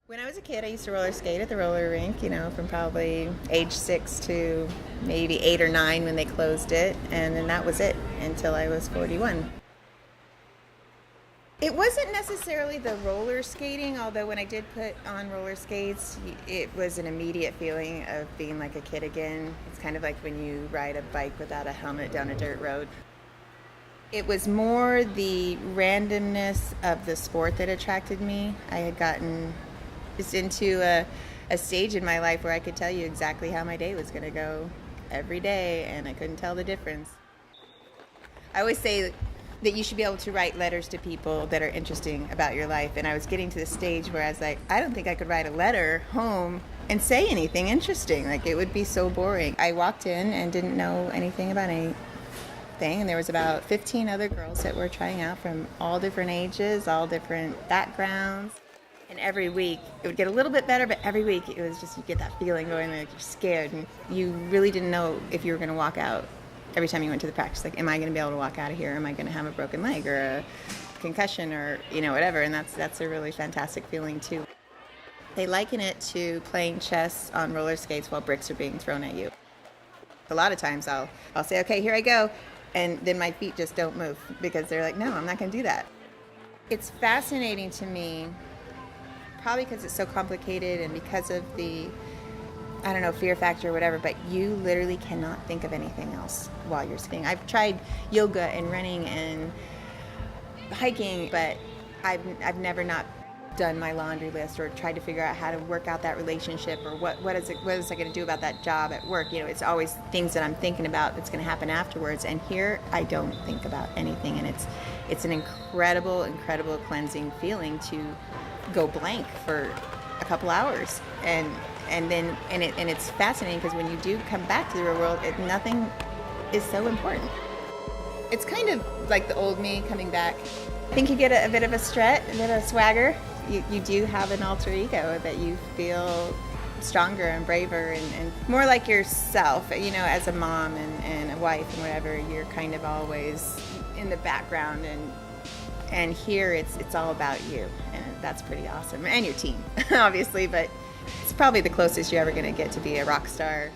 When I was a kid, I used to roller skate at the roller rink, from probably age 6 to maybe 8 or 9 when they closed it, and then that was it until I was 41. It wasn't necessarily the roller skating, although when I did put on roller skates, it was an immediate feeling of being like a kid again. It's kind of like when you ride a bike without a helmet down a dirt road. It was more the randomness of the sport that attracted me. I had gotten just into a stage in my life where I could tell you exactly how my day was going to go every day, and I couldn't tell the difference. I always say that you should be able to write letters to people that are interesting about your life, and I was getting to the stage where I was like, I don't think I could write a letter home and say anything interesting. Like, it would be so boring. I walked in and didn't know anything about anything, and there was about 15 other girls that were trying out from all different ages, all different backgrounds. And every week it would get a little bit better, but every week it was just, you get that feeling going like you're scared and you really didn't know if you were going to walk out every time you went to the practice. Like, am I going to be able to walk out of here? Am I going to have a broken leg or a concussion or whatever? And that's a really fantastic feeling too. They liken it to playing chess on roller skates while bricks are being thrown at you. A lot of times I'll say, okay, here I go, and then my feet just don't move because they're like, no, I'm not going to do that. It's fascinating to me, probably because it's so complicated and because of the, fear factor or whatever, but you literally cannot think of anything else while you're skating. I've tried yoga and running and hiking, but I've never not done my laundry list or tried to figure out how to work out that relationship or what is I going to do about that job at work. It's always things that I'm thinking about that's going to happen afterwards, and here I don't think about anything, and it's an incredible cleansing feeling to go blank for a couple hours, and it's fascinating because when you do come back to the real world, nothing is so important. It's kind of like the old me coming back. I think you get a bit of a strut, a bit of a swagger. You do have an alter ego that you feel stronger and braver and more like yourself. As a mom and a wife and whatever, you're kind of always in the background, and here it's all about you, and that's pretty awesome. And your team, obviously, but it's probably the closest you're ever going to get to be a rock star.